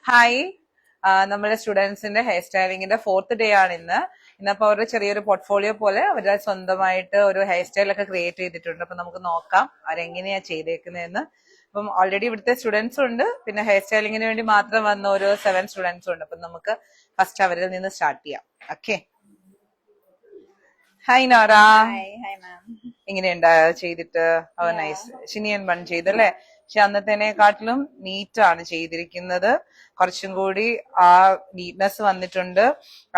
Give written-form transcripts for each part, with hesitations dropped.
Hi, നമ്മുടെ സ്റ്റുഡൻസിന്റെ hair സ്റ്റൈലിങ്ങിന്റെ 4th day ആണ് ഇന്നപ്പോ അവരുടെ ചെറിയൊരു പോർട്ട്ഫോളിയോ പോലെ അവരുടെ സ്വന്തമായിട്ട് ഒരു ഹെയർ സ്റ്റൈൽ ഒക്കെ ക്രിയേറ്റ് ചെയ്തിട്ടുണ്ട്. അപ്പൊ നമുക്ക് നോക്കാം അവരെങ്ങനെയാ ചെയ്തേക്കുന്നതെന്ന്. അപ്പം ഓൾറെഡി ഇവിടുത്തെ സ്റ്റുഡൻസും ഉണ്ട്, പിന്നെ ഹെയർ സ്റ്റൈലിങ്ങിന് വേണ്ടി മാത്രം വന്ന ഒരു 7 സ്റ്റുഡൻസും ഉണ്ട്. അപ്പൊ നമുക്ക് ഫസ്റ്റ് അവരിൽ നിന്ന് സ്റ്റാർട്ട് ചെയ്യാം. ഓക്കെ, ഹായ് നോറ, എങ്ങനെയുണ്ടാ ചെയ്തിട്ട്? നൈസ്. ഷിനിയൻ ബൺ ചെയ്തല്ലേ? പക്ഷെ അന്നത്തേനെക്കാട്ടിലും നീറ്റാണ് ചെയ്തിരിക്കുന്നത്. കുറച്ചും കൂടി ആ നീറ്റ്നെസ് വന്നിട്ടുണ്ട്.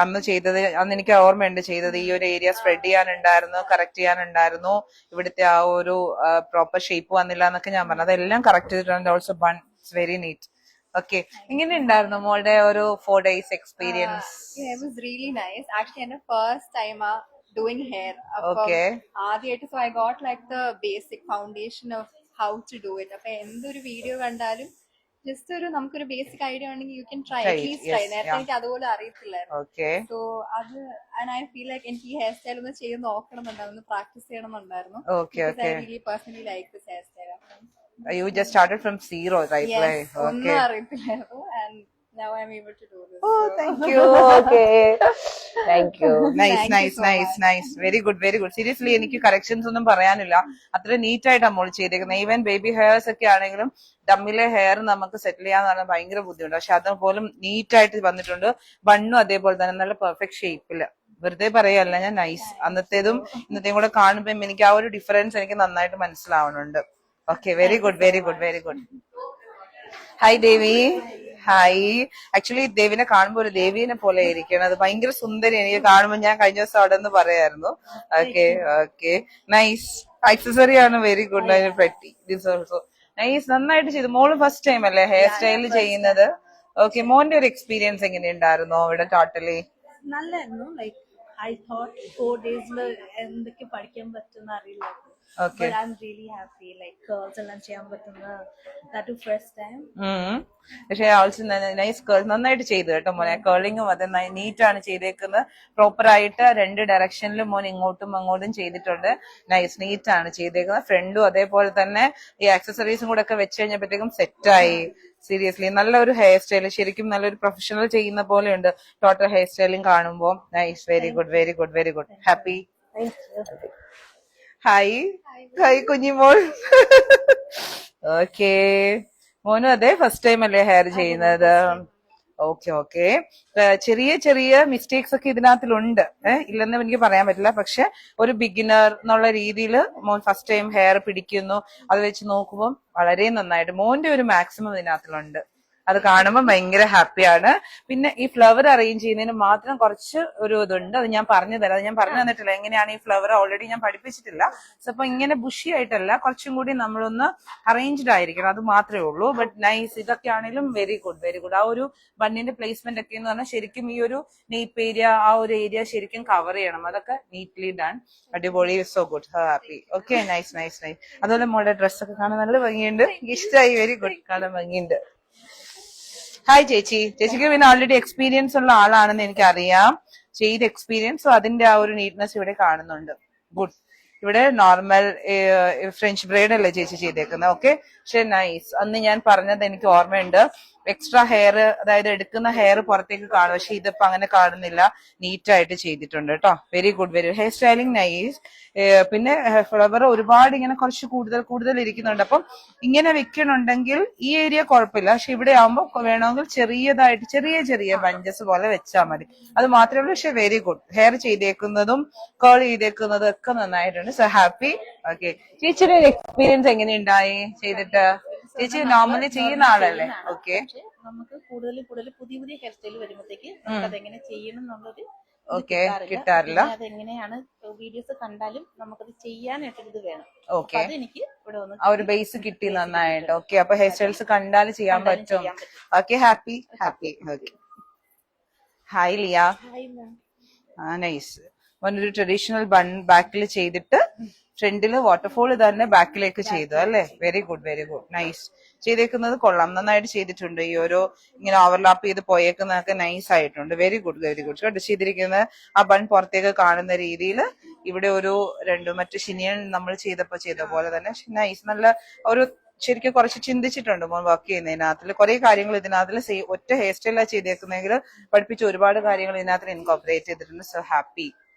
അന്ന് എനിക്ക് ഓർമ്മയുണ്ട് ചെയ്തത് ഈ ഒരു ഏരിയ സ്പ്രെഡ് ചെയ്യാനുണ്ടായിരുന്നു, കറക്റ്റ് ചെയ്യാനുണ്ടായിരുന്നു, ഇവിടുത്തെ ആ ഒരു പ്രോപ്പർ ഷേപ്പ് വന്നില്ല എന്നൊക്കെ ഞാൻ പറഞ്ഞു. അതെല്ലാം കറക്റ്റ് ചെയ്തിട്ടുണ്ട്. Also bun it's very neat. Okay, എങ്ങനെ ഉണ്ടായിരുന്നു മോളുടെ ഒരു 4 days experience? It was really nice. Actually, and the first time doing hair. Okay. So I got like the basic foundation of how to do it. അപ്പൊ എന്തൊരു video കണ്ടാലും just ഒരു നമുക്കൊരു basic idea ഉണ്ടെങ്കിൽ you can try at least try. നേരത്തെ എനിക്ക് അതുപോലെ അറിയത്തില്ലായിരുന്നു. സോ അത് ആൻഡ് ഐ ഫീൽ ലൈക്ക് എനിക്ക് ഈ ഹെയർ സ്റ്റൈൽ ഒന്ന് ചെയ്ത് നോക്കണം എന്നുണ്ടായിരുന്നു, ഒന്ന് പ്രാക്ടീസ് ചെയ്യണം എന്നുണ്ടായിരുന്നു. I really personally like this hair style. You just started from zero, right? Yes, okay. ഒന്നും അറിയത്തില്ലായിരുന്നു and now I'm able to do this. Oh, thank you. Okay. Thank you. Nice. Very good. Seriously, എനിക്ക് corrections ഒന്നും പറയാനില്ല. അത്ര NEET ആയിട്ടാണ് മോൾ ചെയ്തേക്കുന്നത്. Even baby hairs ഒക്കെ ആണെങ്കിലും ഡമ്മിലെ ഹെയർ നമുക്ക് സെറ്റിൽ ചെയ്യാന്ന് പറഞ്ഞാൽ ഭയങ്കര ബുദ്ധിമുട്ട്. പക്ഷെ അതുപോലും നീറ്റ് ആയിട്ട് വന്നിട്ടുണ്ട്. ബണ്ണും അതേപോലെ തന്നെ നല്ല പെർഫെക്റ്റ് ഷേപ്പില്. വെറുതെ പറയല്ല ഞാൻ. നൈസ്. അന്നത്തേതും ഇന്നത്തെയും കൂടെ കാണുമ്പോൾ എനിക്ക് ആ ഒരു ഡിഫറൻസ് എനിക്ക് നന്നായിട്ട് മനസ്സിലാവുന്നുണ്ട്. Okay, very good. ഹായ് ദേവി. ഹായ്. ആക്ച്വലി ദേവിനെ കാണുമ്പോ ഒരു ദേവീനെ പോലെ ഇരിക്കണം. അത് ഭയങ്കര സുന്ദരി എനിക്ക് കാണുമ്പോൾ. ഞാൻ കഴിഞ്ഞ ദിവസം അവിടെ നിന്ന് പറയായിരുന്നു. ഓക്കെ. നൈസ്. ആക്സസറി ആണ് വെരി ഗുഡ്. പറ്റി ദിസ് ഓൾസോ നൈസ്. നന്നായിട്ട് ചെയ്തു. മോള് ഫസ്റ്റ് ടൈം അല്ലേ ഹെയർ സ്റ്റൈൽ ചെയ്യുന്നത്? ഓക്കെ, മോന്റെ ഒരു എക്സ്പീരിയൻസ് എങ്ങനെയുണ്ടായിരുന്നു ഇവിടെ ടോട്ടലി? നല്ലായിരുന്നു. ലൈക്ക് ഐ തോട്ട് 4 days എന്തൊക്കെ പഠിക്കാൻ പറ്റുന്ന അറിയില്ലായിരുന്നു. Okay. But I'm really happy. Like curls എല്ലാം ചെയ്യാൻ പറ്റുന്ന that too first time. പക്ഷെ ഓൾസോ നൈസ് കേൾ. നന്നായിട്ട് ചെയ്തു കേട്ടോ മോനെ. കേളിങ്ങും അത് നീറ്റാണ് ചെയ്തേക്കുന്നത്. പ്രോപ്പർ ആയിട്ട് 2 ഡയറക്ഷനിലും മോൻ ഇങ്ങോട്ടും അങ്ങോട്ടും ചെയ്തിട്ടുണ്ട്. നൈസ്, നീറ്റാണ് ചെയ്തേക്കുന്നത്. ഫ്രണ്ടും അതേപോലെ തന്നെ ഈ ആക്സസറീസും കൂടെ ഒക്കെ വെച്ച് കഴിഞ്ഞപ്പോഴത്തേക്കും സെറ്റായി. സീരിയസ്ലി നല്ലൊരു ഹെയർ സ്റ്റൈൽ, ശരിക്കും നല്ലൊരു പ്രൊഫഷണൽ ചെയ്യുന്ന പോലെയുണ്ട് ടോട്ടൽ ഹെയർ സ്റ്റൈലിംഗ് കാണുമ്പോൾ. Nice, very good. Happy. Hi Kunjimol. Okay, മോനും അതെ ഫസ്റ്റ് ടൈം അല്ലേ ഹെയർ ചെയ്യുന്നത്? ഓക്കെ. ചെറിയ മിസ്റ്റേക്സ് ഒക്കെ ഇതിനകത്തിലുണ്ട്. ഇല്ലെന്ന് എനിക്ക് പറയാൻ പറ്റില്ല. പക്ഷെ ഒരു ബിഗിനർ എന്നുള്ള രീതിയിൽ മോൻ ഫസ്റ്റ് ടൈം ഹെയർ പിടിക്കുന്നു. അത് വെച്ച് നോക്കുമ്പോൾ വളരെ നന്നായിട്ട് മോന്റെ ഒരു മാക്സിമം ഇതിനകത്തിലുണ്ട്. അത് കാണുമ്പോൾ ഭയങ്കര ഹാപ്പിയാണ്. പിന്നെ ഈ ഫ്ലവർ അറേഞ്ച് ചെയ്യുന്നതിന് മാത്രം കുറച്ച് ഒരു ഇതുണ്ട്. അത് ഞാൻ പറഞ്ഞു തരാം. അത് ഞാൻ പറഞ്ഞു തന്നിട്ടില്ല എങ്ങനെയാണ് ഈ ഫ്ലവർ. ഓൾറെഡി ഞാൻ പഠിപ്പിച്ചിട്ടില്ല. അപ്പൊ ഇങ്ങനെ ബുഷി ആയിട്ടല്ല, കുറച്ചും കൂടി നമ്മളൊന്ന് അറേഞ്ച്ഡ് ആയിരിക്കണം. അത് മാത്രമേ ഉള്ളൂ. But nice. ഇതൊക്കെ ആണെങ്കിലും വെരി ഗുഡ്. ആ ഒരു ബണ്ണിന്റെ പ്ലേസ്മെന്റ് ഒക്കെ എന്ന് പറഞ്ഞാൽ ശരിക്കും ഈ ഒരു നെയ്പ് ഏരിയ, ആ ഒരു ഏരിയ ശരിക്കും കവർ ചെയ്യണം. അതൊക്കെ നീറ്റ്ലി ഡൺ. അടിപൊളി. So good. Happy. Okay, nice. അതുപോലെ മോളുടെ ഡ്രസ്സൊക്കെ കാണാൻ നല്ല ഭംഗിയുണ്ട്. ഇഷ്ടമായി. Very good. കാണാൻ ഭംഗിയുണ്ട്. ഹായ് ചേച്ചിക്ക് പിന്നെ ഓൾറെഡി എക്സ്പീരിയൻസ് ഉള്ള ആളാണെന്ന് എനിക്കറിയാം. ചെയ്ത എക്സ്പീരിയൻസ്, അതിന്റെ ആ ഒരു നീറ്റ്നെസ് ഇവിടെ കാണുന്നുണ്ട്. ഗുഡ്. ഇവിടെ നോർമൽ ഫ്രഞ്ച് ബ്രൈഡ് അല്ലേ ചേച്ചി ചെയ്തേക്കുന്നത്? ഓക്കെ. പക്ഷെ നൈസ്. അന്ന് ഞാൻ പറഞ്ഞത് എനിക്ക് ഓർമ്മയുണ്ട്. എക്സ്ട്രാ ഹെയർ, അതായത് എടുക്കുന്ന ഹെയർ പുറത്തേക്ക് കാണും. പക്ഷെ ഇതിപ്പോ അങ്ങനെ കാണുന്നില്ല. നീറ്റായിട്ട് ചെയ്തിട്ടുണ്ട് കേട്ടോ. Very good. Hair styling nice. പിന്നെ ഫ്ലവർ ഒരുപാട് ഇങ്ങനെ കുറച്ച് കൂടുതൽ ഇരിക്കുന്നുണ്ട്. അപ്പം ഇങ്ങനെ വെക്കണുണ്ടെങ്കിൽ ഈ ഏരിയ കുഴപ്പമില്ല. പക്ഷെ ഇവിടെ ആവുമ്പോൾ വേണമെങ്കിൽ ചെറിയതായിട്ട് ചെറിയ ബഞ്ചസ് പോലെ വെച്ചാൽ മതി. അത് മാത്രമേ ഉള്ളൂ. പക്ഷെ വെരി ഗുഡ്. ഹെയർ ചെയ്തേക്കുന്നതും കേൾ ചെയ്തേക്കുന്നതും ഒക്കെ നന്നായിട്ടുണ്ട്. So happy. ഓക്കെ, ചേച്ചിയുടെ ഒരു എക്സ്പീരിയൻസ് എങ്ങനെയുണ്ടായി ചെയ്തിട്ട്? ചേച്ചി നോർമലി ചെയ്യുന്ന ആളല്ലേ? ഓക്കെ. നമുക്ക് കൂടുതൽ പുതിയ ഹെയർ സ്റ്റൈൽ വരുമ്പോഴത്തേക്ക് അതെങ്ങനെ ചെയ്യണം എന്നുള്ളത് കിട്ടാറില്ല. അതെങ്ങനെയാണ് വീഡിയോസ് കണ്ടാലും നമുക്കത് ചെയ്യാനായിട്ടൊരു വേണം. ഓക്കെ, എനിക്ക് ഇവിടെ വന്ന് ആ ഒരു ബേസ് കിട്ടി നന്നായിട്ട്. ഓക്കെ, അപ്പൊ ഹെയർ സ്റ്റൈൽസ് കണ്ടാൽ ചെയ്യാൻ പറ്റും. Okay, happy. Okay, hi Liya. Nice. ഒരു ട്രഡീഷണൽ ബൺ ബാക്കിൽ ചെയ്തിട്ട് ഫ്രണ്ടില് വാട്ടർഫോൾ തന്നെ ബാക്കിലേക്ക് ചെയ്തു അല്ലേ? Very good. നൈസ്. ചെയ്തേക്കുന്നത് കൊള്ളാം. നന്നായിട്ട് ചെയ്തിട്ടുണ്ട്. ഈ ഓരോ ഇങ്ങനെ ഓവർലാപ്പ് ചെയ്ത് പോയേക്കുന്നതൊക്കെ നൈസ് ആയിട്ടുണ്ട്. Very good. കേട്ടോ. ചെയ്തിരിക്കുന്നത് ആ ബൺ പുറത്തേക്ക് കാണുന്ന രീതിയിൽ ഇവിടെ ഒരു മറ്റു ഷിനിയൻ നമ്മൾ ചെയ്ത പോലെ തന്നെ നൈസ്. നല്ല ഒരു ശരിക്കും കുറച്ച് ചിന്തിച്ചിട്ടുണ്ട് മോൻ വർക്ക് ചെയ്യുന്നതിനകത്തിൽ കുറെ കാര്യങ്ങൾ ഇതിനകത്തിൽ ഒറ്റ ഹെയർ സ്റ്റൈലാണ് ചെയ്തേക്കുന്നെങ്കിൽ പഠിപ്പിച്ച ഒരുപാട് കാര്യങ്ങൾ ഇതിനകത്ത് ഇൻകോപ്പറേറ്റ് ചെയ്തിട്ടുണ്ട്. So happy.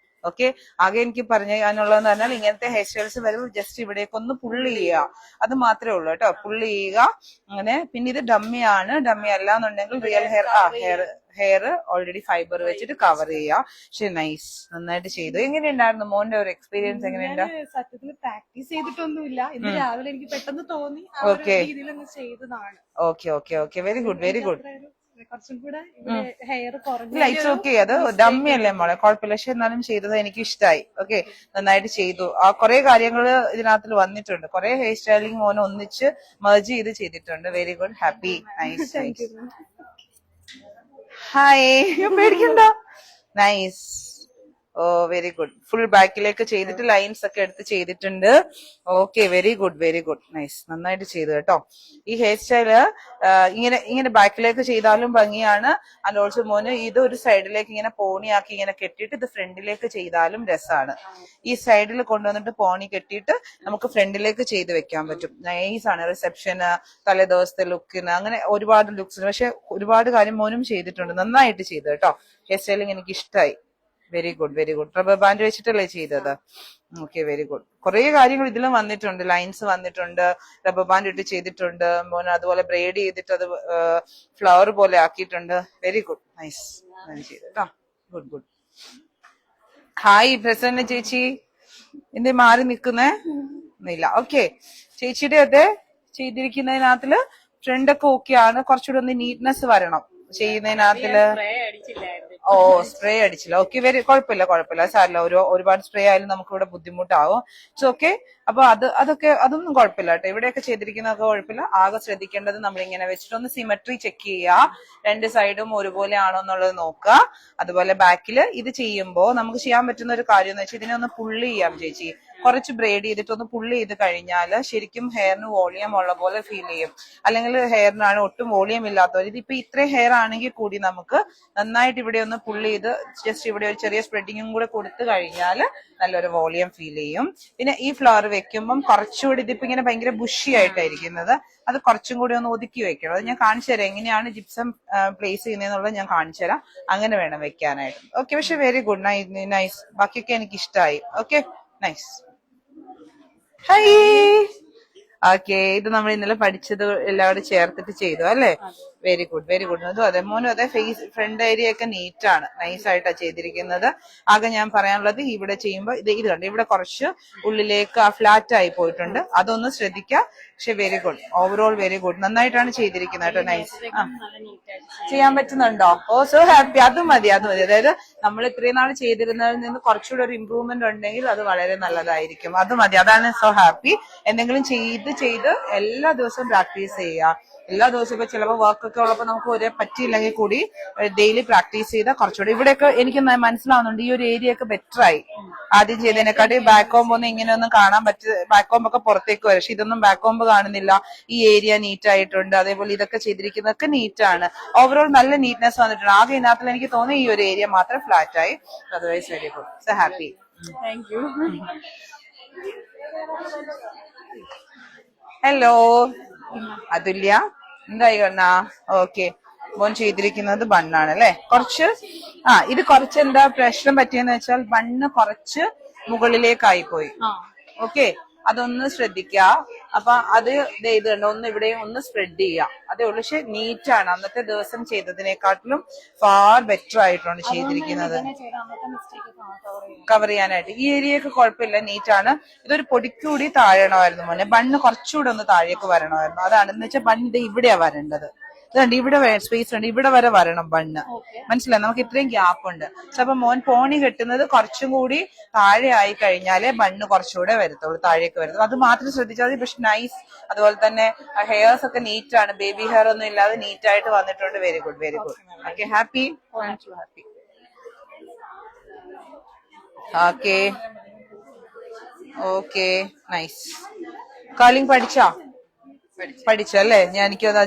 ഓക്കെ, ആകെ എനിക്ക് പറഞ്ഞുള്ളതെന്ന് പറഞ്ഞാൽ ഇങ്ങനത്തെ ഹെയർ സ്റ്റൈൽസ് വരുമ്പോൾ ജസ്റ്റ് ഇവിടേക്ക് ഒന്ന് പുള്ളി ചെയ്യുക, അത് മാത്രമേ ഉള്ളൂ കേട്ടോ. പുള്ളി ചെയ്യുക അങ്ങനെ. പിന്നെ ഇത് ഡമ്മിയാണ്, ഡമ്മി അല്ല എന്നുണ്ടെങ്കിൽ റിയൽ ഹെയർ ഓൾറെഡി ഫൈബർ വെച്ചിട്ട് കവർ ചെയ്യുക. പക്ഷെ നൈസ്, നന്നായിട്ട് ചെയ്തു. എങ്ങനെയുണ്ടായിരുന്നു മോന്റെ ഒരു എക്സ്പീരിയൻസ്? എങ്ങനെയുണ്ട്? സത്യത്തിൽ പ്രാക്ടീസ് ചെയ്തിട്ടൊന്നുമില്ല, ഇന്ന് രാവിലെ എനിക്ക് പെട്ടെന്ന് തോന്നി രീതിയിലൊന്ന് ചെയ്തതാണ്. Okay okay okay, very good very good. കുറച്ചും കൂടെ ഹെയർ കുറഞ്ഞു. ഇല്ല, ഇറ്റ്സ് ഓക്കെ, അത് ഡമ്മി അല്ലേ മോളെ, കുഴപ്പമില്ല. പക്ഷെ എന്നാലും ചെയ്തത് എനിക്ക് ഇഷ്ടമായി. ഓക്കെ, നന്നായിട്ട് ചെയ്തു. ആ കുറെ കാര്യങ്ങൾ ഇതിനകത്ത് വന്നിട്ടുണ്ട്, കുറെ ഹെയർ സ്റ്റൈലിംഗ് മോനെ ഒന്നിച്ച് മെർജ് ചെയ്തിട്ടുണ്ട്. Very good, happy, nice nice. Hi, പേടിക്കണ്ട. നൈസ്. ഓ വെരി ഗുഡ്. ഫുൾ ബാക്കിലേക്ക് ചെയ്തിട്ട് ലൈൻസ് ഒക്കെ എടുത്ത് ചെയ്തിട്ടുണ്ട്. Okay, very good very good, nice, നന്നായിട്ട് ചെയ്തു കേട്ടോ. ഈ ഹെയർ സ്റ്റൈല് ഇങ്ങനെ ബാക്കിലേക്ക് ചെയ്താലും ഭംഗിയാണ്. ആൻഡ് ഓൾസോ മോന് ഇത് ഒരു സൈഡിലേക്ക് ഇങ്ങനെ പോണിയാക്കി ഇങ്ങനെ കെട്ടിയിട്ട് ഇത് ഫ്രണ്ടിലേക്ക് ചെയ്താലും രസമാണ്. ഈ സൈഡിൽ കൊണ്ടുവന്നിട്ട് പോണി കെട്ടിയിട്ട് നമുക്ക് ഫ്രണ്ടിലേക്ക് ചെയ്ത് വെക്കാൻ പറ്റും. നൈസ് ആണ്. റിസപ്ഷന്, തലേ ദിവസത്തെ ലുക്കിന്, അങ്ങനെ ഒരുപാട് ലുക്സിന്. പക്ഷെ ഒരുപാട് കാര്യം മോനും ചെയ്തിട്ടുണ്ട്, നന്നായിട്ട് ചെയ്തു കേട്ടോ. ഹെയർ സ്റ്റൈലിംഗ് എനിക്ക് ഇഷ്ടമായി. Very good very good. Rubber band വെച്ചിട്ടല്ലേ ചെയ്തത്? Okay, very good. കുറെ കാര്യങ്ങൾ ഇതിലും വന്നിട്ടുണ്ട്, ലൈൻസ് വന്നിട്ടുണ്ട്, റബ്ബർ ബാൻഡ് ഇട്ട് ചെയ്തിട്ടുണ്ട് മോൻ. അതുപോലെ ബ്രേഡ് ചെയ്തിട്ട് അത് ഫ്ലവർ പോലെ ആക്കിയിട്ടുണ്ട്. വെരി ഗുഡ്, നൈസ് ചെയ്തു കേട്ടോ. Good good. ഹായ് പ്രസന്ന ചേച്ചി, എന്തേ മാറി നിക്കുന്നേ? ഇല്ല. ഓക്കെ, ചേച്ചിയുടെ അതെ ചെയ്തിരിക്കുന്നതിനകത്തില് ഫ്രണ്ടൊക്കെ ഓക്കെയാണ്. കുറച്ചുകൂടെ ഒന്ന് നീറ്റ്നെസ് വരണം ചെയ്യുന്നതിനകത്തില്. ഓ, സ്പ്രേ അടിച്ചില്ല. ഓക്കെ, വെരി കുഴപ്പമില്ല സാറില്ല. ഒരുപാട് സ്പ്രേ ആയാലും നമുക്ക് ഇവിടെ ബുദ്ധിമുട്ടാവും. It's okay. അപ്പൊ അതൊന്നും കുഴപ്പമില്ല കേട്ടോ. ഇവിടെയൊക്കെ ചെയ്തിരിക്കുന്നതൊക്കെ കുഴപ്പമില്ല. ആകെ ശ്രദ്ധിക്കേണ്ടത് നമ്മൾ ഇങ്ങനെ വെച്ചിട്ടൊന്ന് സിമെട്രി ചെക്ക് ചെയ്യുക, രണ്ട് സൈഡും ഒരുപോലെ ആണോ എന്നുള്ളത് നോക്കുക. അതുപോലെ ബാക്കിൽ ഇത് ചെയ്യുമ്പോ നമുക്ക് ചെയ്യാൻ പറ്റുന്ന ഒരു കാര്യം എന്ന് വെച്ചാൽ ഇതിനെ ഒന്ന് പുള്ളി ചെയ്യാം ചേച്ചി. കുറച്ച് ബ്രേഡ് ചെയ്തിട്ട് ഒന്ന് പുള്ളി ചെയ്ത് കഴിഞ്ഞാൽ ശരിക്കും ഹെയറിന് വോളിയം ഉള്ള പോലെ ഫീൽ ചെയ്യും. അല്ലെങ്കിൽ ഹെയറിനാണ് ഒട്ടും വോളിയം ഇല്ലാത്തവർ, ഇതിപ്പോ ഇത്രയും ഹെയർ ആണെങ്കിൽ കൂടി നമുക്ക് നന്നായിട്ട് ഇവിടെ ഒന്ന് പുള്ളി ചെയ്ത് ജസ്റ്റ് ഇവിടെ ഒരു ചെറിയ സ്പ്രെഡിങ്ങും കൂടെ കൊടുത്തു കഴിഞ്ഞാൽ നല്ലൊരു വോളിയം ഫീൽ ചെയ്യും. പിന്നെ ഈ ഫ്ലവർ വെക്കുമ്പം കുറച്ചുകൂടി, ഇതിപ്പോ ഇങ്ങനെ ഭയങ്കര ബുഷി ആയിട്ടായിരിക്കുന്നത്, അത് കുറച്ചും കൂടി ഒന്ന് ഒതുക്കി വെക്കണം. അത് ഞാൻ കാണിച്ചു തരാം എങ്ങനെയാണ് ജിപ്സം പ്ലേസ് ചെയ്യുന്നതെന്നുള്ളത് ഞാൻ കാണിച്ചു തരാം. അങ്ങനെ വേണം വെക്കാനായിട്ട്. ഓക്കെ, പക്ഷെ വെരി ഗുഡ്, നൈസ്. ബാക്കിയൊക്കെ എനിക്ക് ഇഷ്ടമായി. Okay, nice. ഹായ്. ഓക്കെ, ഇത് നമ്മൾ ഇന്നലെ പഠിച്ചത് എല്ലാവരും ചേർത്തിട്ട് ചെയ്തു അല്ലേ? Very good very good. അതും അതെ മോനും അതെ. ഫ്രണ്ട് ഏരിയ ഒക്കെ നീറ്റ് ആണ്, നൈസ് ആയിട്ടാണ് ചെയ്തിരിക്കുന്നത്. ആകെ ഞാൻ പറയാനുള്ളത് ഇവിടെ ചെയ്യുമ്പോൾ ഇത് കണ്ട് ഇവിടെ കുറച്ച് ഉള്ളിലേക്ക് ഫ്ലാറ്റ് ആയി പോയിട്ടുണ്ട്, അതൊന്ന് ശ്രദ്ധിക്കുക. പക്ഷെ very good, overall very good, നന്നായിട്ടാണ് ചെയ്തിരിക്കുന്നത് കേട്ടോ. നൈസ്. ചെയ്യാൻ പറ്റുന്നുണ്ടോ? Oh so happy. അത് മതി. അതായത് നമ്മൾ ഇത്രയും നാൾ ചെയ്തിരുന്നതിൽ നിന്ന് കുറച്ചുകൂടെ ഒരു ഇമ്പ്രൂവ്മെന്റ് ഉണ്ടെങ്കിൽ അത് വളരെ നല്ലതായിരിക്കും. അത് മതി, അതാണ് സോ ഹാപ്പി. എന്തെങ്കിലും ചെയ്ത് എല്ലാ ദിവസവും പ്രാക്ടീസ് ചെയ്യുക. എല്ലാ ദിവസവും ഇപ്പൊ ചിലപ്പോൾ വർക്കൊക്കെ ഉള്ളപ്പോൾ നമുക്ക് ഒരേ പറ്റിയില്ലെങ്കിൽ കൂടി ഡെയിലി പ്രാക്ടീസ് ചെയ്താൽ കുറച്ചുകൂടി. ഇവിടെയൊക്കെ എനിക്ക് മനസ്സിലാവുന്നുണ്ട് ഈ ഒരു ഏരിയ ഒക്കെ ബെറ്റർ ആയി ആദ്യം ചെയ്തതിനെക്കാട്ടി. ബാക്ക് കോംബ് ഒന്നും ഇങ്ങനെയൊന്നും കാണാൻ ബാക്ക് കോംബ് ഒക്കെ പുറത്തേക്ക് വരും, പക്ഷെ ഇതൊന്നും ബാക്ക് കോംബ് കാണുന്നില്ല. ഈ ഏരിയ നീറ്റ് ആയിട്ടുണ്ട്. അതേപോലെ ഇതൊക്കെ ചെയ്തിരിക്കുന്നതൊക്കെ നീറ്റാണ്. ഓവറോൾ നല്ല നീറ്റ്നെസ് വന്നിട്ടുണ്ട്. ആകെ ഇതിനകത്തിൽ എനിക്ക് തോന്നുന്നു ഈ ഒരു ഏരിയ മാത്രം ഫ്ലാറ്റ് ആയി. Otherwise very good. So happy. Thank you. Hello Athulya, എന്തായി കണ്ണാ? ഓക്കെ, മോൻ ചെയ്തിരിക്കുന്നത് ബണ്ണാണ് അല്ലെ? കുറച്ച് ഇത് കുറച്ച് എന്താ പ്രശ്നം പറ്റിയെന്ന് വെച്ചാൽ ബണ്ണ് കുറച്ച് മുകളിലേക്കായി പോയി. ഓക്കെ, അതൊന്ന് ശ്രദ്ധിക്കുക. അപ്പൊ അത് ഇത് കണ്ടോ, ഒന്ന് ഇവിടെ ഒന്ന് സ്പ്രെഡ് ചെയ്യുക, അതേ ഉള്ളൂ. പക്ഷെ നീറ്റ് ആണ്, അന്നത്തെ ദിവസം ചെയ്തതിനെക്കാട്ടിലും ഫാർ ബെറ്റർ ആയിട്ടാണ് ചെയ്തിരിക്കുന്നത് കവർ ചെയ്യാനായിട്ട്. ഈ ഏരിയയൊക്കെ കുഴപ്പമില്ല, നീറ്റ് ആണ്. ഇതൊരു പൊടിക്കൂടി താഴണമായിരുന്നു മോനെ. ബണ്ണ് കുറച്ചുകൂടെ ഒന്ന് താഴേക്ക് വരണമായിരുന്നു. അതാണ് എന്ന് വെച്ചാൽ ബണ്ണ് ഇത് ഇവിടെയാ വരേണ്ടത്. ഇതുണ്ട് ഇവിടെ സ്പേസ് ഉണ്ട്, ഇവിടെ വരെ വരണം ബണ്ണ്. മനസ്സിലായി? നമുക്ക് ഇത്രയും ഗ്യാപ്പ് ഉണ്ട്. അപ്പൊ മോൻ പോണി കെട്ടുന്നത് കുറച്ചും കൂടി താഴെ ആയി കഴിഞ്ഞാലേ ബണ്ണ് കുറച്ചുകൂടെ വരത്തുള്ളൂ, താഴേക്ക് വരത്തുള്ളൂ. അത് മാത്രം ശ്രദ്ധിച്ചാൽ മതി. പക്ഷെ നൈസ്. അതുപോലെ തന്നെ ഹെയർസ് ഒക്കെ നീറ്റ് ആണ്, ബേബി ഹെയർ ഒന്നും ഇല്ലാതെ നീറ്റ് ആയിട്ട് വന്നിട്ടുണ്ട്. Very good very good. Okay, happy. Happy. Okay okay, nice. Curling പഠിച്ചോ? പഠിച്ചല്ലേ?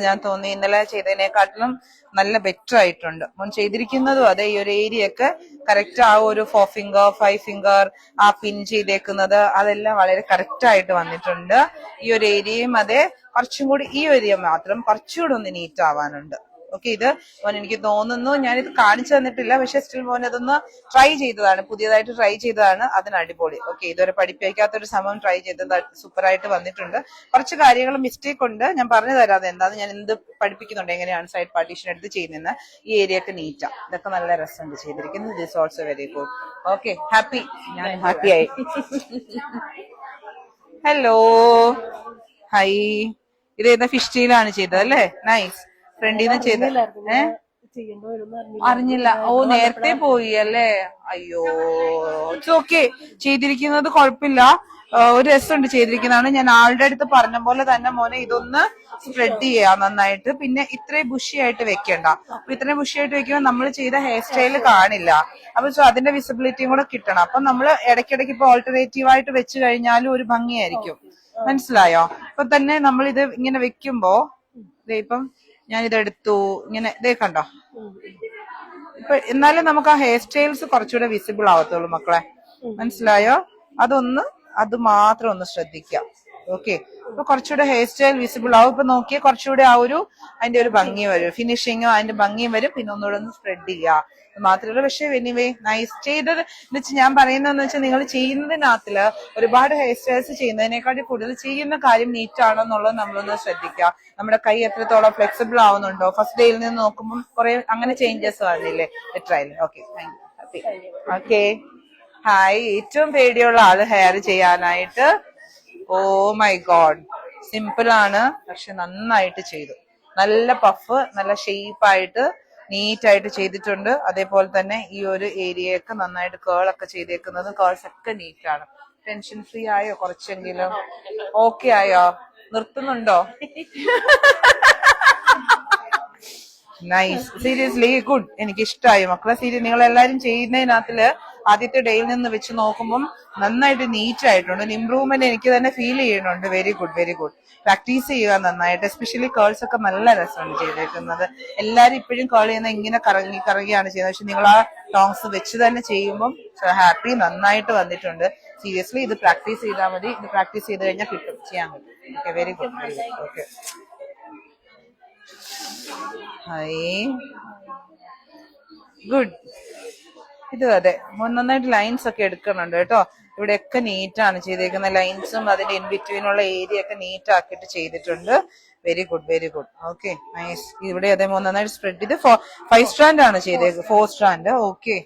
ഞാൻ തോന്നി ഇന്നലെ ചെയ്തതിനെക്കാട്ടിലും നല്ല ബെറ്റർ ആയിട്ടുണ്ട്. മോൻ ചെയ്തിരിക്കുന്നതും അതെ, ഈ ഒരു ഏരിയ ഒക്കെ കറക്റ്റ്, ആ ഒരു 4 ഫിംഗർ 5 ഫിംഗർ ആ പിൻ ചെയ്തേക്കുന്നത് അതെല്ലാം വളരെ കറക്റ്റ് ആയിട്ട് വന്നിട്ടുണ്ട്. ഈ ഒരു ഏരിയയും അതെ, കുറച്ചും കൂടി ഈ ഏരിയ മാത്രം കുറച്ചുകൂടി ഒന്ന് നീറ്റ് ആവാനുണ്ട്. ഓക്കെ, ഇത് മോൻ എനിക്ക് തോന്നുന്നു, ഞാനിത് കാണിച്ചു തന്നിട്ടില്ല, പക്ഷെ സ്റ്റിൽ മോൻ അതൊന്ന് ട്രൈ ചെയ്തതാണ്, പുതിയതായിട്ട് ട്രൈ ചെയ്തതാണ്, അതിന് അടിപൊളി. ഓക്കെ, ഇതുവരെ പഠിപ്പിക്കാത്തൊരു സംഭവം ട്രൈ ചെയ്തത് സൂപ്പർ ആയിട്ട് വന്നിട്ടുണ്ട്. കുറച്ച് കാര്യങ്ങൾ മിസ്റ്റേക്ക് ഉണ്ട്, ഞാൻ പറഞ്ഞു തരാതെ എന്താന്ന്, ഞാൻ എന്ത് പഠിപ്പിക്കുന്നുണ്ട്, എങ്ങനെയാണ് സൈഡ് പാർട്ടീഷൻ എടുത്ത് ചെയ്യുന്നതെന്ന്. ഈ ഏരിയ ഒക്കെ നീറ്റാ, ഇതൊക്കെ നല്ല രസമുണ്ട് ചെയ്തിരിക്കുന്നത്. This also very good. Okay, happy, ഞാൻ ഹാപ്പി ആയി. Hello, high. ഇത് ഏതാ ഫിഷ് സ്റ്റീലാണ് ചെയ്തത് അല്ലേ? നൈസ്. ഫ്രണ്ടിന്ന് ചെയ്ത അറിഞ്ഞില്ല. ഓ, നേരത്തെ പോയി അല്ലേ? അയ്യോ, ഇറ്റ്സ് ഓക്കെ. ചെയ്തിരിക്കുന്നത് കുഴപ്പമില്ല, ഒരു രസമുണ്ട് ചെയ്തിരിക്കുന്നതാണ്. ഞാൻ ആളുടെ അടുത്ത് പറഞ്ഞ പോലെ തന്നെ മോനെ ഇതൊന്ന് സ്പ്രെഡ് ചെയ്യാം നന്നായിട്ട്. പിന്നെ ഇത്രയും ബുഷിയായിട്ട് വെക്കണ്ട. അപ്പൊ ഇത്രയും ബുഷിയായിട്ട് വെക്കുമ്പോൾ നമ്മൾ ചെയ്ത ഹെയർ സ്റ്റൈല് കാണില്ല. അപ്പൊ അതിന്റെ വിസിബിലിറ്റിയും കൂടെ കിട്ടണം. അപ്പൊ നമ്മൾ ഇടയ്ക്കിടയ്ക്ക് ഇപ്പൊ ഓൾട്ടർനേറ്റീവ് ആയിട്ട് വെച്ച് കഴിഞ്ഞാലും ഒരു ഭംഗിയായിരിക്കും. മനസ്സിലായോ? ഇപ്പൊ തന്നെ നമ്മൾ ഇത് ഇങ്ങനെ വെക്കുമ്പോ ഇപ്പം ഞാനിതെടുത്തു, ഇങ്ങനെ ഇതേ കണ്ടോ? ഇപ്പൊ എന്നാലും നമുക്ക് ആ ഹെയർ സ്റ്റൈൽസ് കുറച്ചുകൂടെ വിസിബിൾ ആവത്തുള്ളൂ മക്കളെ. മനസ്സിലായോ? അത് മാത്രം ഒന്ന് ശ്രദ്ധിക്കാം. ഓക്കെ, അപ്പൊ കുറച്ചുകൂടെ ഹെയർ സ്റ്റൈൽ വിസിബിൾ ആവും. ഇപ്പൊ നോക്കിയാൽ കുറച്ചുകൂടെ ആ ഒരു അതിന്റെ ഒരു ഭംഗി വരും, ഫിനിഷിങ്ങും അതിന്റെ ഭംഗിയും വരും. പിന്നെ ഒന്നുകൂടെ ഒന്ന് സ്പ്രെഡ് ചെയ്യുക മാത്രമല്ല. പക്ഷെ എനിവേ നൈസ് ചെയ്തത് എന്ന് വെച്ചാൽ ഞാൻ പറയുന്നതെന്ന് വെച്ചാൽ, നിങ്ങൾ ചെയ്യുന്നതിനകത്തില് ഒരുപാട് ഹെയർ സ്റ്റൈൽസ് ചെയ്യുന്നതിനേക്കാട്ടി കൂടുതൽ ചെയ്യുന്ന കാര്യം നീറ്റ് ആണോ എന്നുള്ളത് നമ്മളൊന്ന് ശ്രദ്ധിക്കുക. നമ്മുടെ കൈ എത്രത്തോളം ഫ്ലെക്സിബിൾ ആവുന്നുണ്ടോ, ഫസ്റ്റ് ഡേയിൽ നിന്ന് നോക്കുമ്പോൾ കുറെ അങ്ങനെ ചേഞ്ചസ് വന്നില്ലേ? ബെറ്ററായില്ലേ? Okay, thank you, happy. Okay, hi. ഏറ്റവും പേടിയുള്ള ആള് ഹെയർ ചെയ്യാനായിട്ട്. ഓ മൈ ഗോഡ്, സിമ്പിൾ ആണ്, പക്ഷെ നന്നായിട്ട് ചെയ്തു. നല്ല പഫ്, നല്ല ഷേപ്പായിട്ട് നീറ്റ് ആയിട്ട് ചെയ്തിട്ടുണ്ട്. അതേപോലെ തന്നെ ഈ ഒരു ഏരിയയൊക്കെ നന്നായിട്ട് കേളൊക്കെ ചെയ്തേക്കുന്നത്, കേൾസ് ഒക്കെ നീറ്റ് ആണ്. ടെൻഷൻ ഫ്രീ ആയോ? കുറച്ചെങ്കിലും ഓക്കെ ആയോ? നിർത്തുന്നുണ്ടോ? Nice, seriously good. എനിക്ക് ഇഷ്ടമായി മക്കളെ. സീരിയസ്, നിങ്ങൾ എല്ലാരും ചെയ്യുന്നതിനകത്തില് ആദ്യത്തെ ഡേയിൽ നിന്ന് വെച്ച് നോക്കുമ്പോൾ നന്നായിട്ട് നീറ്റ് ആയിട്ടുണ്ട്. ഇമ്പ്രൂവ്മെന്റ് എനിക്ക് തന്നെ ഫീൽ ചെയ്യുന്നുണ്ട്. Very good, very good. Practice ചെയ്യുക നന്നായിട്ട്. എസ്പെഷ്യലി കേൾസ് ഒക്കെ നല്ല രസമാണ് ചെയ്തേക്കുന്നത്. എല്ലാരും ഇപ്പോഴും കേൾ ചെയ്യുന്ന ഇങ്ങനെ കറങ്ങിയാണ് ചെയ്യുന്നത്. പക്ഷെ നിങ്ങൾ ആ ടോങ്സ് വെച്ച് തന്നെ ചെയ്യുമ്പോൾ ഹാപ്പി, നന്നായിട്ട് വന്നിട്ടുണ്ട്. സീരിയസ്ലി ഇത് പ്രാക്ടീസ് ചെയ്താൽ മതി. ഇത് പ്രാക്ടീസ് ചെയ്ത് കഴിഞ്ഞാൽ കിട്ടും, ചെയ്യാൻ പറ്റും. Okay, very good, very good. Okay, hi, good. ഇത് അതെ, നന്നായിട്ട് ലൈൻസ് ഒക്കെ എടുക്കുന്നുണ്ട് കേട്ടോ. ഇവിടെയൊക്കെ നീറ്റ് ആണ് ചെയ്തേക്കുന്ന. ലൈൻസും അതിന്റെ ഇൻ ബിറ്റ്വീനുള്ള ഏരിയ ഒക്കെ നീറ്റ് ആക്കിയിട്ട് ചെയ്തിട്ടുണ്ട്. Very good, very good. Okay, nice. ഇവിടെ അതേ നന്നായിട്ട് സ്പ്രെഡ് ചെയ്ത് 5 സ്ട്രാൻഡ് ആണ് ചെയ്തേക്കുന്നത്, 4 strand. Okay,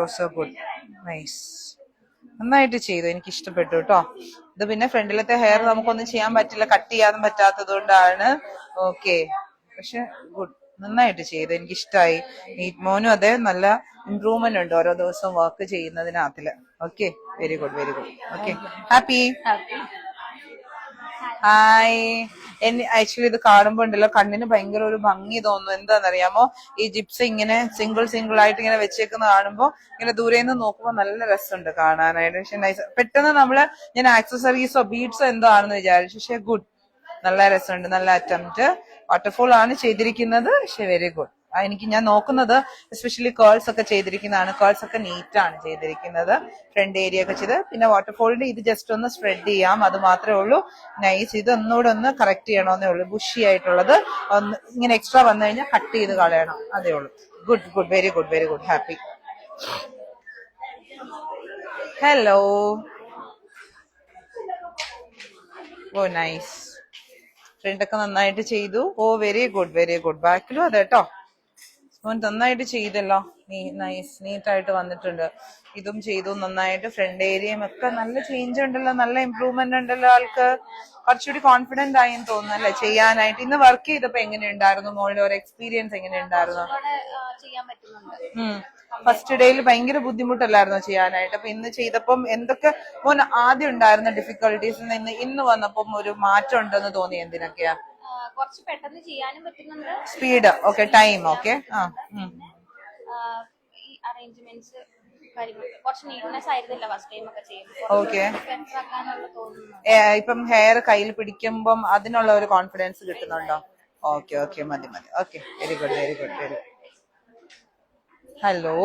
also good, nice. നന്നായിട്ട് ചെയ്തു, എനിക്ക് ഇഷ്ടപ്പെട്ടു കേട്ടോ. ഇത് പിന്നെ ഫ്രണ്ടിലത്തെ ഹെയർ നമുക്കൊന്നും ചെയ്യാൻ പറ്റില്ല, കട്ട് ചെയ്യാനും പറ്റാത്തത് കൊണ്ടാണ്. ഓക്കെ, പക്ഷെ ഗുഡ്, നന്നായിട്ട് ചെയ്തു, എനിക്ക് ഇഷ്ടമായി. മോനും അതെ, നല്ല ഇംപ്രൂവ്മെന്റ് ഉണ്ട് ഓരോ ദിവസവും വർക്ക് ചെയ്യുന്നതിനകത്തില്. Okay, very good, very good. Okay, happy. Hi. Actually ഇത് കാണുമ്പോ ഉണ്ടല്ലോ കണ്ണിന് ഭയങ്കര ഒരു ഭംഗി തോന്നുന്നു. എന്താണെന്നറിയാമോ? ഈ ജിപ്സ് ഇങ്ങനെ സിംഗിൾ ആയിട്ട് ഇങ്ങനെ വെച്ചേക്കുന്ന കാണുമ്പോ ഇങ്ങനെ ദൂരെ നിന്ന് നോക്കുമ്പോ നല്ല രസമുണ്ട് കാണാനായിട്ട്. പക്ഷെ നൈസ്, പെട്ടെന്ന് ഞാൻ ആക്സസറീസോ ബീഡ്സോ എന്തോ ആണെന്ന് വിചാരിച്ചു. പക്ഷെ ഗുഡ്, നല്ല രസമുണ്ട്, നല്ല അറ്റംപ്റ്റ്. വാട്ടർഫോൾ ആണ് ചെയ്തിരിക്കുന്നത്, പക്ഷെ വെരി ഗുഡ്. ഞാൻ നോക്കുന്നത് എസ്പെഷ്യലി കേൾസ് ഒക്കെ ചെയ്തിരിക്കുന്നതാണ്. കേൾസ് ഒക്കെ നീറ്റ് ആണ് ചെയ്തിരിക്കുന്നത്, ഫ്രണ്ട് ഏരിയ ഒക്കെ ചെയ്ത്. പിന്നെ വാട്ടർഫോളിന്റെ ഇത് ജസ്റ്റ് ഒന്ന് സ്പ്രെഡ് ചെയ്യാം, അത് മാത്രമേ ഉള്ളൂ. നൈസ്. ഇത് ഒന്നുകൂടെ ഒന്ന് കറക്റ്റ് ചെയ്യണമെന്നേ ഉള്ളൂ. ബുഷി ആയിട്ടുള്ളത് ഒന്ന് ഇങ്ങനെ എക്സ്ട്രാ വന്നു കഴിഞ്ഞാൽ കട്ട് ചെയ്ത് കളയണം, അതേ ഉള്ളൂ. Good, good, very good, very good, happy. Hello, oh nice. ഫ്രണ്ടൊക്കെ നന്നായിട്ട് ചെയ്തു. Oh very good, very good. ബാക്കിലും അതെ കേട്ടോ, നന്നായിട്ട് ചെയ്തല്ലോ. നൈസ്, നീറ്റായിട്ട് വന്നിട്ടുണ്ട്. ഇതും ചെയ്തു നന്നായിട്ട്. ഫ്രണ്ട് ഏരിയയും ഒക്കെ നല്ല ചേഞ്ച് ഉണ്ടല്ലോ, നല്ല ഇമ്പ്രൂവ്മെന്റ് ഉണ്ടല്ലോ. ആൾക്ക് കുറച്ചുകൂടി കോൺഫിഡന്റ് ആയെന്ന് തോന്നുന്നു അല്ലെ ചെയ്യാനായിട്ട്. ഇന്ന് വർക്ക് ചെയ്തപ്പോ എങ്ങനെയുണ്ടായിരുന്നു മോളുടെ ഒരു എക്സ്പീരിയൻസ്? എങ്ങനെയുണ്ടായിരുന്നു? ഫസ്റ്റ് ഡേയിൽ ഭയങ്കര ബുദ്ധിമുട്ടല്ലായിരുന്നോ ചെയ്യാനായിട്ട്? അപ്പൊ ഇന്ന് ചെയ്തപ്പം എന്തൊക്കെ മോൻ ആദ്യം ഉണ്ടായിരുന്ന ഡിഫിക്കൽട്ടീസ് ഇന്ന് വന്നപ്പം ഒരു മാറ്റം ഉണ്ടെന്ന് തോന്നി? എന്തിനൊക്കെയാ? കുറച്ച് പെട്ടെന്ന് ചെയ്യാനും പറ്റുന്നുണ്ട്. Speed, okay, time, okay. ഈ അറേഞ്ച്മെന്റ്സ് കാര്യങ്ങളൊക്കെ കുറച്ച് നീറ്റ്നെസ് ആയിരുന്നില്ല ഫസ്റ്റ് ടൈം ഒക്കെ ചെയ്യുമ്പോൾ. ഓക്കെ. ബെറ്റർ ആക്കാനുള്ള തോന്നുന്നു. ഇപ്പം ഹെയർ കയ്യിൽ പിടിക്കുമ്പം അതിനുള്ള ഒരു കോൺഫിഡൻസ് കിട്ടുന്നുണ്ടോ? ഓക്കെ ഓക്കെ, മതി മതി. Okay, very good very good very good. Hello,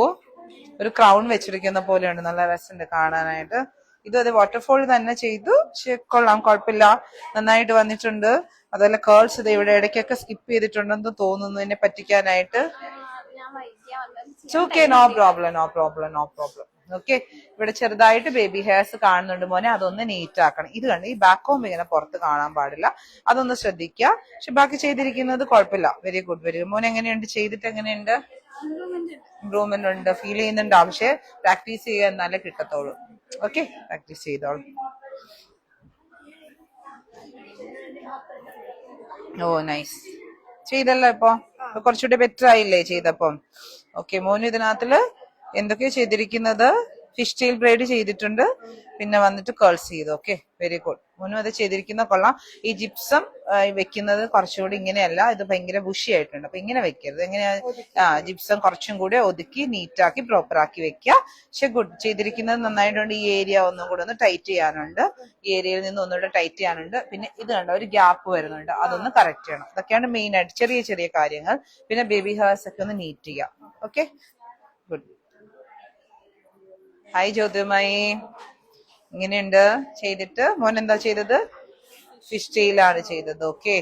ഒരു ക്രൗൺ വെച്ചിരിക്കുന്ന പോലെയുണ്ട്, നല്ല രസമുണ്ട് കാണാനായിട്ട്. ഇതും അത് വാട്ടർഫോൾ തന്നെ ചെയ്തു, പക്ഷെ കൊള്ളാം, കുഴപ്പമില്ല, നന്നായിട്ട് വന്നിട്ടുണ്ട്. അതുപോലെ കേൾസ് ഇത് ഇവിടെ ഇടയ്ക്കൊക്കെ സ്കിപ്പ് ചെയ്തിട്ടുണ്ടെന്ന് തോന്നുന്നു എന്നെ പറ്റിക്കാനായിട്ട്. ഞാൻ വൈകിയാ വന്നത്. Okay, no problem no problem no problem. Okay, ഇവിടെ ചെറുതായിട്ട് ബേബി ഹെയർസ് കാണുന്നുണ്ട് മോനെ, അതൊന്ന് നീറ്റ് ആക്കണം. ഇത് കണ്ട് ഈ ബാക്ക് കോംബ് ഇങ്ങനെ പുറത്ത് കാണാൻ പാടില്ല, അതൊന്ന് ശ്രദ്ധിക്കുക. പക്ഷെ ബാക്കി ചെയ്തിരിക്കുന്നത് കുഴപ്പമില്ല, വെരി ഗുഡ് വെരി ഗുഡ്. മോൻ എങ്ങനെയുണ്ട്, ചെയ്തിട്ട് എങ്ങനെയുണ്ട്? ഇംപ്രൂവ്മെന്റ് ഉണ്ട്, ഫീൽ ചെയ്യുന്നുണ്ട്. പക്ഷെ പ്രാക്ടീസ് ചെയ്യുക എന്നാലേ കിട്ടത്തുള്ളൂ. ഓക്കെ, പ്രാക്ടീസ് ചെയ്തോളൂ. ഓ നൈസ്, ചെയ്തല്ലോ ഇപ്പൊ കുറച്ചുകൂടി ബെറ്റർ ആയില്ലേ ചെയ്തപ്പം? ഓക്കെ, മോന് ഇതിനകത്തില് എന്തൊക്കെയോ ചെയ്തിരിക്കുന്നത്, ഫിഷ് ടെയിൽ ബ്രൈഡ് ചെയ്തിട്ടുണ്ട്, പിന്നെ വന്നിട്ട് കേൾസ് ചെയ്തു. Okay, very good. മോനും അത് ചെയ്തിരിക്കുന്ന കൊള്ളാം. ഈ ജിപ്സം വെക്കുന്നത് കുറച്ചുകൂടി ഇങ്ങനെയല്ല, ഇത് ഭയങ്കര ബുഷി ആയിട്ടുണ്ട്, അപ്പൊ ഇങ്ങനെ വെക്കരുത്. എങ്ങനെയാ, ജിപ്സം കുറച്ചും കൂടെ ഒതുക്കി നീറ്റാക്കി പ്രോപ്പർ ആക്കി വെക്കുക. പക്ഷെ ഗുഡ്, ചെയ്തിരിക്കുന്നത് നന്നായിട്ടുണ്ട്. ഈ ഏരിയ ഒന്നും കൂടെ ഒന്ന് ടൈറ്റ് ചെയ്യാനുണ്ട്, ഈ ഏരിയയിൽ നിന്ന് ഒന്നുകൂടെ ടൈറ്റ് ചെയ്യാനുണ്ട്. പിന്നെ ഇത് കണ്ടോ, ഒരു ഗ്യാപ്പ് വരുന്നുണ്ട്, അതൊന്ന് കറക്റ്റ് ചെയ്യണം. ഇതൊക്കെയാണ് മെയിൻ ആയിട്ട് ചെറിയ ചെറിയ കാര്യങ്ങൾ. പിന്നെ ബേബി ഹെയർസ് ഒക്കെ ഒന്ന് നീറ്റ് ചെയ്യാം. Okay, good. ഹായ് ജ്യോതിർമായി, ഇങ്ങനെയുണ്ട് ചെയ്തിട്ട്? മോൻ എന്താ ചെയ്തത്? ഫിഷ് ടെയിലാണ് ചെയ്തത്. ഓക്കെ,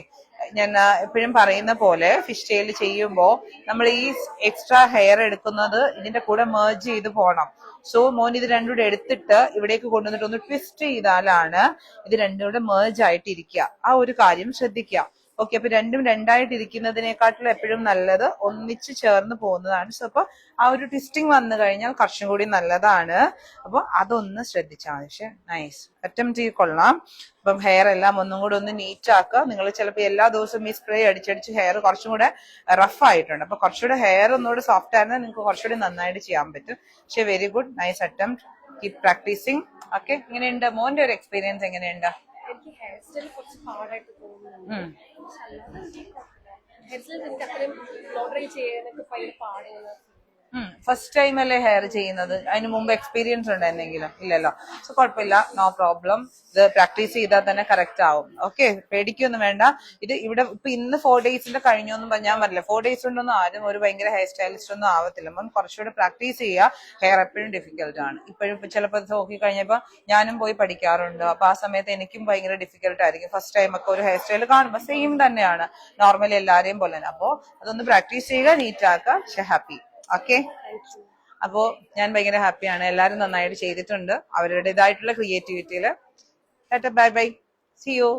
ഞാൻ എപ്പോഴും പറയുന്ന പോലെ ഫിഷ് ടെയിൽ ചെയ്യുമ്പോ നമ്മൾ ഈ എക്സ്ട്രാ ഹെയർ എടുക്കുന്നത് ഇതിന്റെ കൂടെ മേർജ് ചെയ്ത് പോണം. സോ മോൻ ഇത് രണ്ടും കൂടെ എടുത്തിട്ട് ഇവിടേക്ക് കൊണ്ടുവന്നിട്ട് ഒന്ന് ട്വിസ്റ്റ് ചെയ്താലാണ് ഇത് രണ്ടും കൂടെ മേർജ് ആയിട്ട് ഇരിക്കുക. ആ ഒരു കാര്യം ശ്രദ്ധിക്കുക. ഓക്കെ, അപ്പൊ രണ്ടും രണ്ടായിട്ട് ഇരിക്കുന്നതിനെക്കാട്ടിലും എപ്പോഴും നല്ലത് ഒന്നിച്ച് ചേർന്ന് പോകുന്നതാണ്. സോ അപ്പൊ ആ ഒരു ട്വിസ്റ്റിംഗ് വന്നു കഴിഞ്ഞാൽ കുറച്ചും കൂടി നല്ലതാണ്. അപ്പൊ അതൊന്ന് ശ്രദ്ധിച്ചാൽ മതി. പക്ഷെ നൈസ് അറ്റംപ്റ്റ് കൊള്ളാം. അപ്പം ഹെയർ എല്ലാം ഒന്നും കൂടെ ഒന്ന് നീറ്റ് ആക്കുക. നിങ്ങൾ ചിലപ്പോൾ എല്ലാ ദിവസവും ഈ സ്പ്രേ അടിച്ചടിച്ച് ഹെയർ കുറച്ചും കൂടെ റഫ് ആയിട്ടുണ്ട്. അപ്പൊ കുറച്ചുകൂടെ ഹെയർ ഒന്നുകൂടെ സോഫ്റ്റ് ആയിരുന്നാൽ നിങ്ങൾക്ക് കുറച്ചുകൂടി നന്നായിട്ട് ചെയ്യാൻ പറ്റും. പക്ഷെ very good, nice attempt, keep practising. Okay, എങ്ങനെയുണ്ട് മോന്റെ ഒരു എക്സ്പീരിയൻസ്? എങ്ങനെയുണ്ട്? എനിക്ക് ഹെയർ സ്റ്റൈൽ കുറച്ച് ഹാർഡായിട്ട് തോന്നുന്നുണ്ട്. ഹെയർ സ്റ്റൈൽ എനിക്ക് അത്രയും ബ്ലോ ഡ്രൈ ചെയ്യാനൊക്കെ ഭയങ്കര പാടുള്ള. ഫസ്റ്റ് ടൈം അല്ലേ ഹെയർ ചെയ്യുന്നത്? അതിന് മുമ്പ് എക്സ്പീരിയൻസ് ഉണ്ട് എന്തെങ്കിലും? ഇല്ലല്ലോ. സോ കുഴപ്പമില്ല, നോ പ്രോബ്ലം. ഇത് പ്രാക്ടീസ് ചെയ്താൽ തന്നെ കറക്റ്റ് ആവും. ഓക്കെ, പേടിക്കൊന്നും വേണ്ട. ഇത് ഇവിടെ ഇപ്പൊ ഇന്ന് 4 ഡേയ്സിന്റെ കഴിഞ്ഞൊന്നും ഞാൻ പറഞ്ഞില്ല. 4 ഡേയ്സ് കൊണ്ടൊന്നും ആരും ഒരു ഭയങ്കര ഹെയർ സ്റ്റൈലിസ്റ്റ് ഒന്നും ആവത്തില്ല. മോൻ കുറച്ചുകൂടെ പ്രാക്ടീസ് ചെയ്യുക. ഹെയർ എപ്പോഴും ഡിഫിക്കൽട്ട് ആണ്. ഇപ്പോഴും ചിലപ്പോൾ നോക്കി കഴിഞ്ഞപ്പോ ഞാനും പോയി പഠിക്കാറുണ്ട്. അപ്പൊ ആ സമയത്ത് എനിക്കും ഭയങ്കര ഡിഫിക്കൽട്ട് ആയിരിക്കും. ഫസ്റ്റ് ടൈം ഒക്കെ ഒരു ഹെയർ സ്റ്റൈൽ കാണുമ്പോൾ സെയിം തന്നെയാണ്, നോർമലി എല്ലാരെയും പോലെ തന്നെ. അപ്പോ അതൊന്ന് പ്രാക്ടീസ് ചെയ്യുക, നീറ്റ് ആക്കുക. പക്ഷെ ഹാപ്പി. ഓക്കെ, അപ്പോ ഞാൻ ഭയങ്കര ഹാപ്പിയാണ്. എല്ലാരും നന്നായിട്ട് ചെയ്തിട്ടുണ്ട് അവരുടേതായിട്ടുള്ള ക്രിയേറ്റിവിറ്റിയില്. Bye bye, see U.